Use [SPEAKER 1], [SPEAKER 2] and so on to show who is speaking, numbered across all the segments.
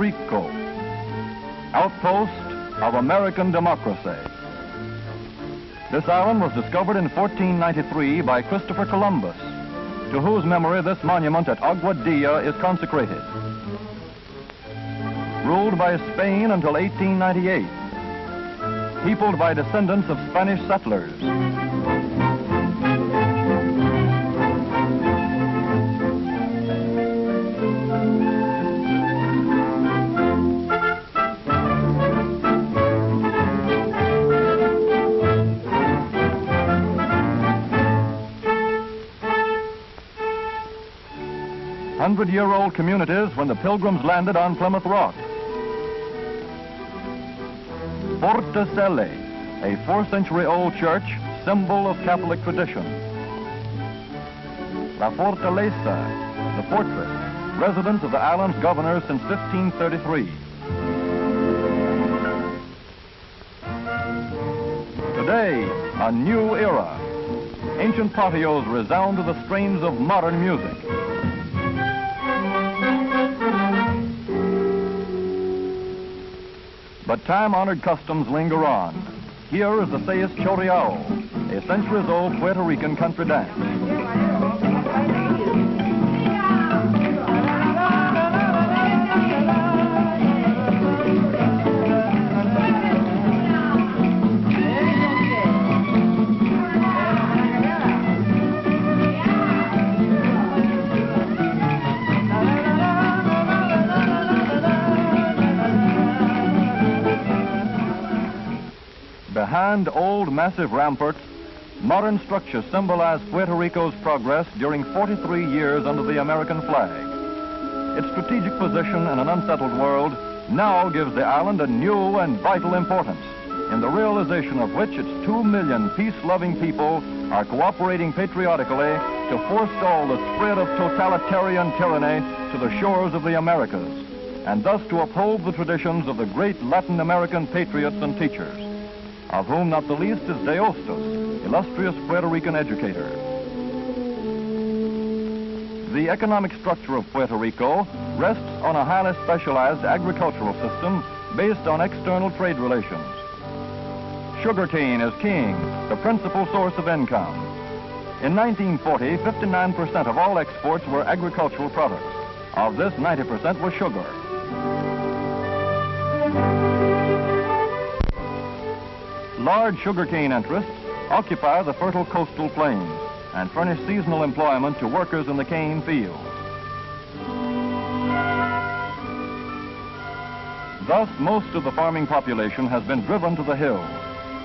[SPEAKER 1] Rico, outpost of American democracy. This island was discovered in 1493 by Christopher Columbus, to whose memory this monument at Aguadilla is consecrated. Ruled by Spain until 1898, peopled by descendants of Spanish settlers. 100-year-old communities when the Pilgrims landed on Plymouth Rock. Fortecele, a 4th-century-old church, symbol of Catholic tradition. La Fortaleza, the fortress, residence of the island's governors since 1533. Today, a new era. Ancient patios resound to the strains of modern music. But time-honored customs linger on. Here is the Sayas Choriao, a centuries-old Puerto Rican country dance. Behind old massive ramparts, modern structures symbolize Puerto Rico's progress during 43 years under the American flag. Its strategic position in an unsettled world now gives the island a new and vital importance, in the realization of which its 2 million peace-loving people are cooperating patriotically to forestall the spread of totalitarian tyranny to the shores of the Americas, and thus to uphold the traditions of the great Latin American patriots and teachers, of whom not the least is De Hostos, illustrious Puerto Rican educator. The economic structure of Puerto Rico rests on a highly specialized agricultural system based on external trade relations. Sugarcane is king, the principal source of income. In 1940, 59% of all exports were agricultural products. Of this, 90% was sugar. Large sugarcane interests occupy the fertile coastal plains and furnish seasonal employment to workers in the cane fields. Thus, most of the farming population has been driven to the hills.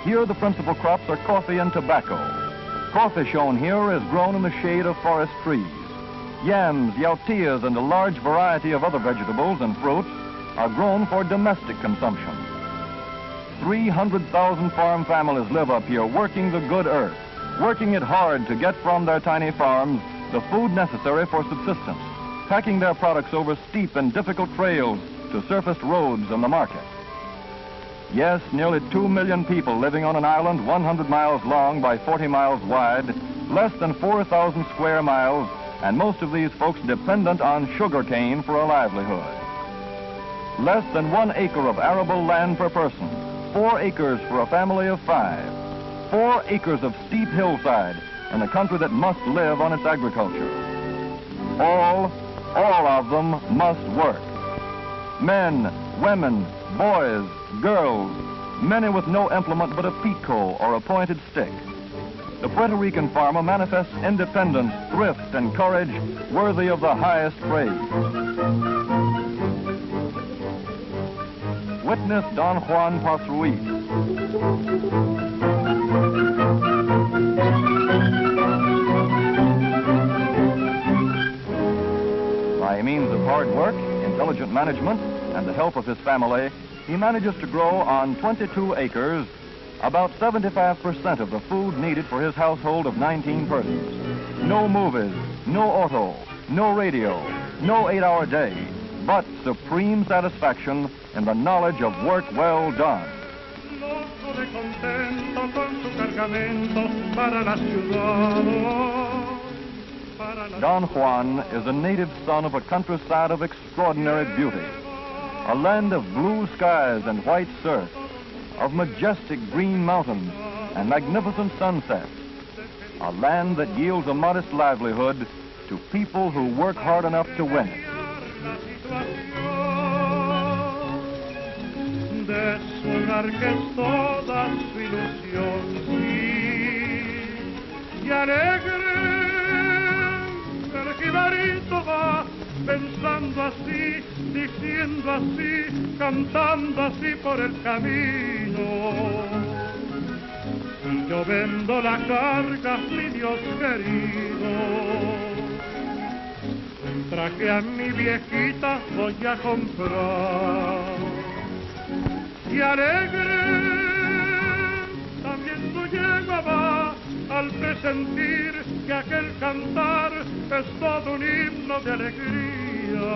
[SPEAKER 1] Here, the principal crops are coffee and tobacco. Coffee, shown here, is grown in the shade of forest trees. Yams, yautillas, and a large variety of other vegetables and fruits are grown for domestic consumption. 300,000 farm families live up here working the good earth, working it hard to get from their tiny farms the food necessary for subsistence, packing their products over steep and difficult trails to surfaced roads and the market. Yes, nearly 2 million people living on an island 100 miles long by 40 miles wide, less than 4,000 square miles, and most of these folks dependent on sugarcane for a livelihood. Less than 1 acre of arable land per person, 4 acres for a family of 5, 4 acres of steep hillside in a country that must live on its agriculture. All of them must work. Men, women, boys, girls, many with no implement but a pico or a pointed stick. The Puerto Rican farmer manifests independence, thrift, and courage worthy of the highest praise. Witness Don Juan Pasruiz. By means of hard work, intelligent management, and the help of his family, he manages to grow on 22 acres about 75% of the food needed for his household of 19 persons. No movies, no auto, no radio, no 8-hour day, but supreme satisfaction in the knowledge of work well done. Don Juan is a native son of a countryside of extraordinary beauty, a land of blue skies and white surf, of majestic green mountains and magnificent sunsets, a land that yields a modest livelihood to people who work hard enough to win it.
[SPEAKER 2] De su hogar que es toda su ilusión, sí, y alegre el jibarito va pensando así, diciendo así, cantando así por el camino. Y yo vendo la carga, mi Dios querido, un traje a mi viejita voy a comprar. Y alegre también tu yegua va al presentir que aquel cantar es todo un himno de alegría.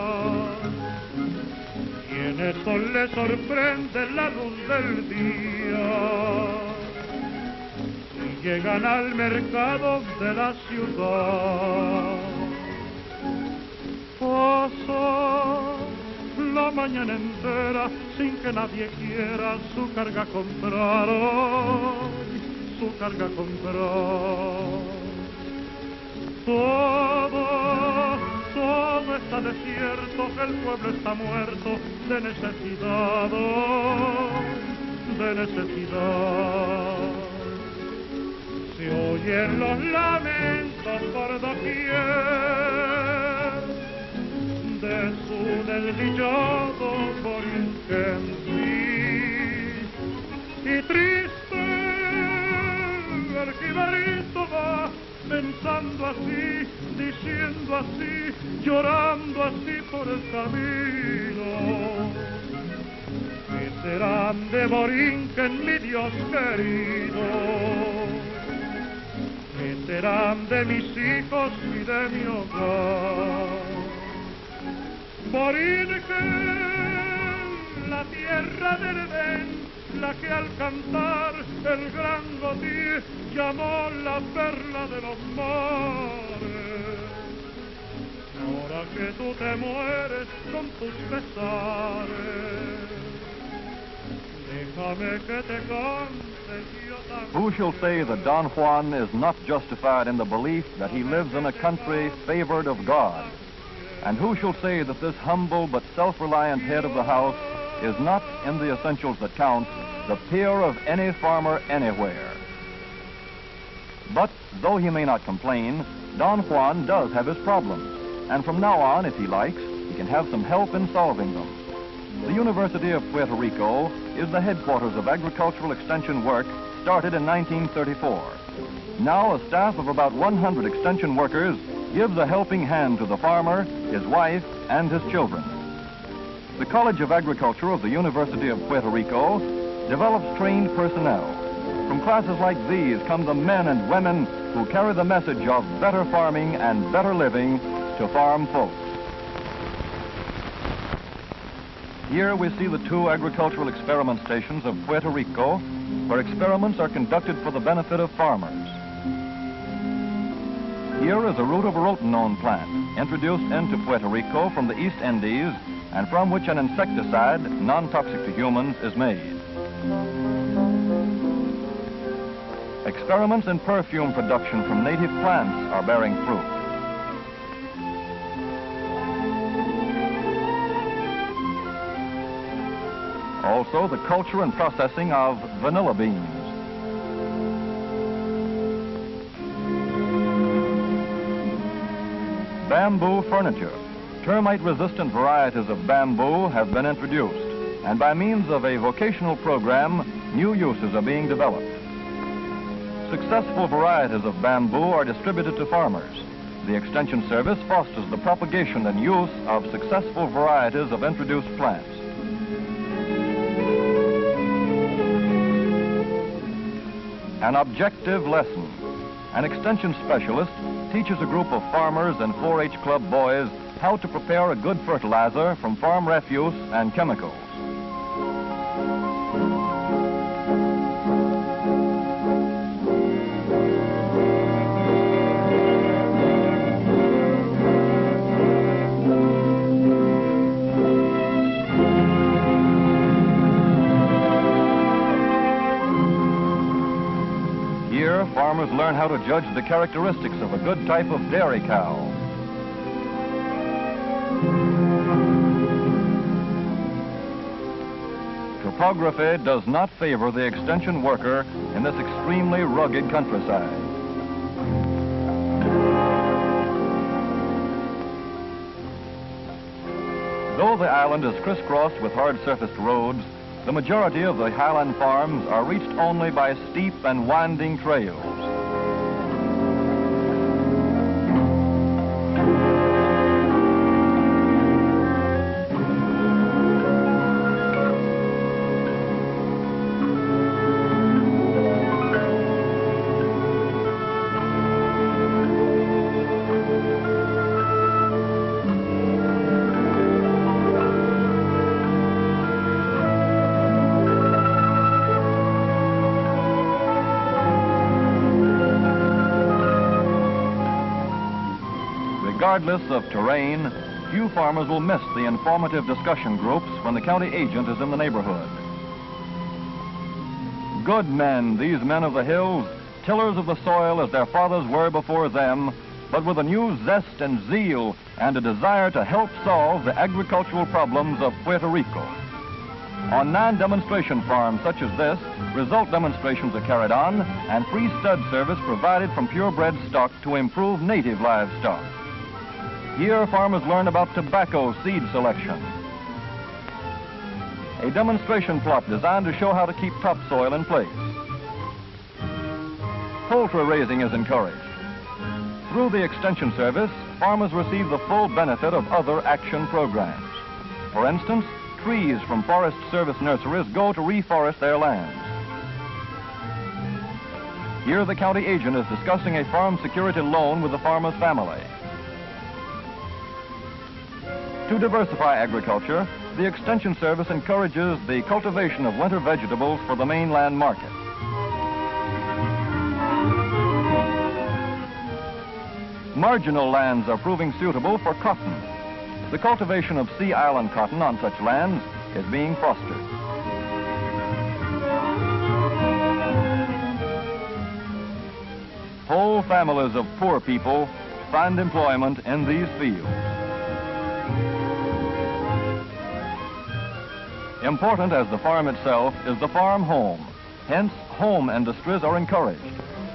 [SPEAKER 2] Y en eso le sorprende la luz del día. Y llegan al mercado de la ciudad. Pasa la mañana entera sin que nadie quiera su carga comprar, su carga comprar. Todo está desierto, el pueblo está muerto de necesidad, de necesidad. Se oyen los lamentos por doquier de su desdichado BorinquenTv, y triste el jibarito va pensando así, diciendo así, llorando así por el camino. ¿Qué serán de Borinquen, mi Dios querido? ¿Qué serán de mis hijos y de mi hogar? Borinquen, la tierra del Edén, la que al cantar el gran Gautier llamó la perla de los mares. Ahora que tú te mueres con tus pesares, déjame que te cante yo también.
[SPEAKER 1] Who shall say that Don Juan is not justified in the belief that he lives in a country favored of God? And who shall say that this humble but self-reliant head of the house is not, in the essentials that count, the peer of any farmer anywhere? But though he may not complain, Don Juan does have his problems, and from now on, if he likes, he can have some help in solving them. The University of Puerto Rico is the headquarters of agricultural extension work started in 1934. Now a staff of about 100 extension workers gives a helping hand to the farmer, his wife, and his children. The College of Agriculture of the University of Puerto Rico develops trained personnel. From classes like these come the men and women who carry the message of better farming and better living to farm folks. Here we see the two agricultural experiment stations of Puerto Rico, where experiments are conducted for the benefit of farmers. Here is a root of a rotenone plant introduced into Puerto Rico from the East Indies and from which an insecticide, non-toxic to humans, is made. Experiments in perfume production from native plants are bearing fruit. Also, the culture and processing of vanilla beans. Bamboo furniture. Termite-resistant varieties of bamboo have been introduced, and by means of a vocational program, new uses are being developed. Successful varieties of bamboo are distributed to farmers. The Extension Service fosters the propagation and use of successful varieties of introduced plants. An objective lesson. An extension specialist teaches a group of farmers and 4-H club boys how to prepare a good fertilizer from farm refuse and chemicals. farmers learn how to judge the characteristics of a good type of dairy cow. Topography does not favor the extension worker in this extremely rugged countryside. Though the island is crisscrossed with hard-surfaced roads, the majority of the highland farms are reached only by steep and winding trails. Regardless of terrain, few farmers will miss the informative discussion groups when the county agent is in the neighborhood. Good men, these men of the hills, tillers of the soil as their fathers were before them, but with a new zest and zeal and a desire to help solve the agricultural problems of Puerto Rico. On non-demonstration farms such as this, result demonstrations are carried on and free stud service provided from purebred stock to improve native livestock. Here, farmers learn about tobacco seed selection. A demonstration plot designed to show how to keep topsoil in place. Poultry raising is encouraged. Through the Extension Service, farmers receive the full benefit of other action programs. For instance, trees from Forest Service nurseries go to reforest their lands. Here, the county agent is discussing a farm security loan with the farmer's family. To diversify agriculture, the Extension Service encourages the cultivation of winter vegetables for the mainland market. Marginal lands are proving suitable for cotton. The cultivation of Sea Island cotton on such lands is being fostered. Whole families of poor people find employment in these fields. Important as the farm itself is the farm home. Hence, home industries are encouraged.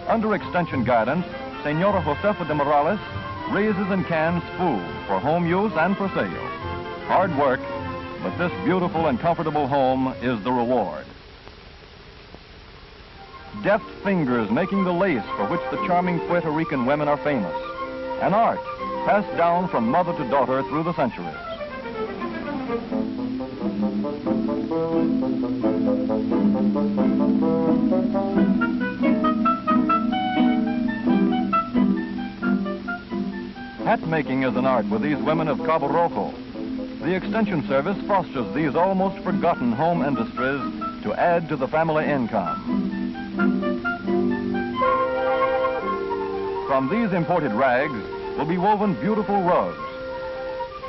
[SPEAKER 1] Under extension guidance, Senora Josefa de Morales raises and cans food for home use and for sale. Hard work, but this beautiful and comfortable home is the reward. Deft fingers making the lace for which the charming Puerto Rican women are famous. An art passed down from mother to daughter through the centuries. Hat making is an art with these women of Cabo Rojo. The Extension Service fosters these almost forgotten home industries to add to the family income. From these imported rags will be woven beautiful rugs.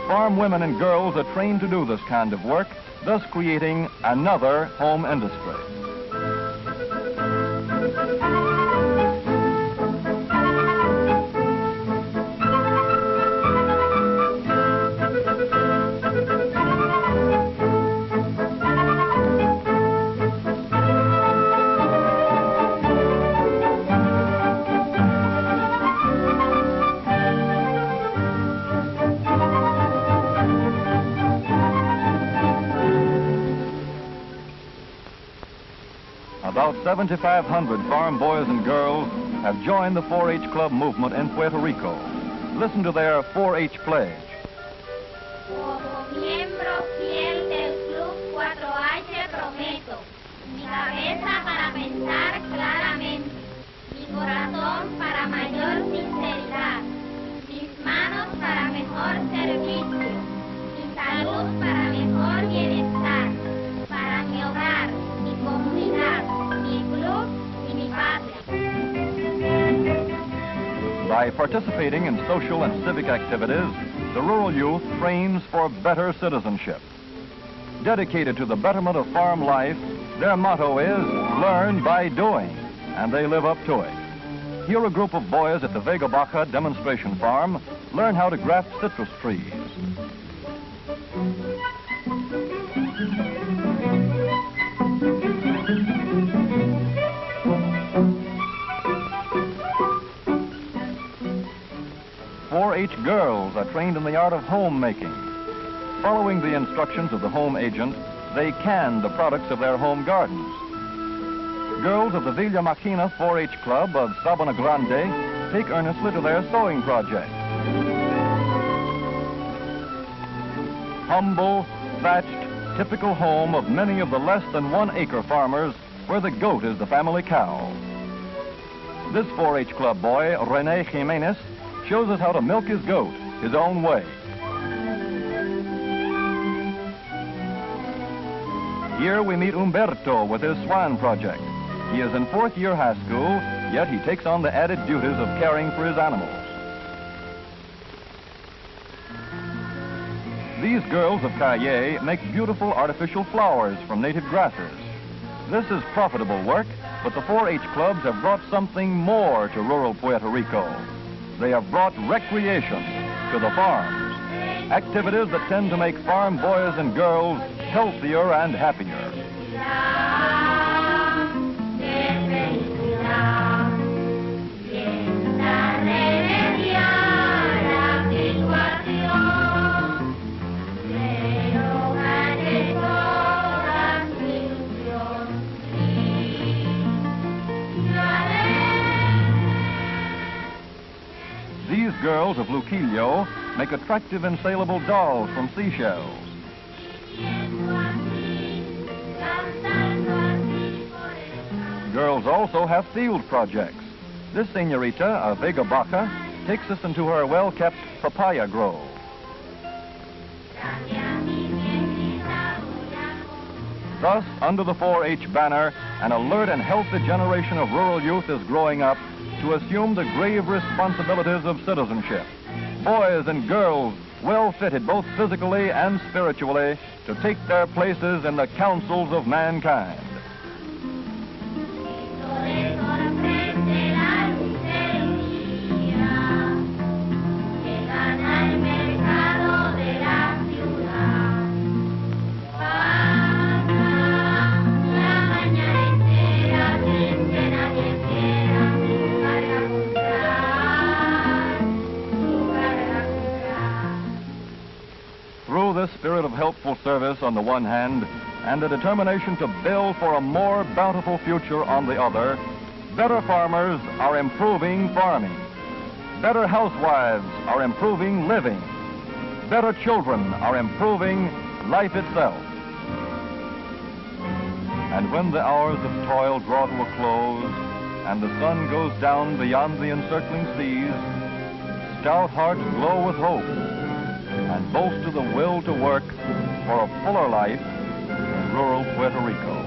[SPEAKER 1] Farm women and girls are trained to do this kind of work, thus creating another home industry. About 7,500 farm boys and girls have joined the 4-H Club movement in Puerto Rico. Listen to their 4-H pledge.
[SPEAKER 3] Como miembro fiel del Club 4H prometo mi cabeza para pensar claramente, mi corazón para mayor sinceridad, mis manos para mejor servicio, mi salud para mejor bienestar, para mi hogar, mi comunidad, mi club y mi patria.
[SPEAKER 1] By participating in social and civic activities, the rural youth trains for better citizenship. Dedicated to the betterment of farm life, their motto is, learn by doing, and they live up to it. Here a group of boys at the Vega Baja demonstration farm learn how to graft citrus trees. 4-H girls are trained in the art of homemaking. Following the instructions of the home agent, they can the products of their home gardens. Girls of the Villa Maquina 4-H Club of Sabana Grande take earnestly to their sewing project. Humble, thatched, typical home of many of the less than 1 acre farmers where the goat is the family cow. This 4-H Club boy, Rene Jimenez, shows us how to milk his goat his own way. Here we meet Humberto with his swan project. He is in 4th year high school, yet he takes on the added duties of caring for his animals. These girls of Calle make beautiful artificial flowers from native grasses. This is profitable work, but the 4-H clubs have brought something more to rural Puerto Rico. They have brought recreation to the farms, activities that tend to make farm boys and girls healthier and happier. These girls of Luquillo make attractive and saleable dolls from seashells. Girls also have field projects. This senorita of Vega Baja takes us into her well-kept papaya grove. Thus, under the 4-H banner, an alert and healthy generation of rural youth is growing up to assume the grave responsibilities of citizenship. Boys and girls well fitted both physically and spiritually to take their places in the councils of mankind. Through this spirit of helpful service on the one hand, and the determination to build for a more bountiful future on the other, better farmers are improving farming. Better housewives are improving living. Better children are improving life itself. And when the hours of toil draw to a close, and the sun goes down beyond the encircling seas, stout hearts glow with hope, and boast of the will to work for a fuller life in rural Puerto Rico.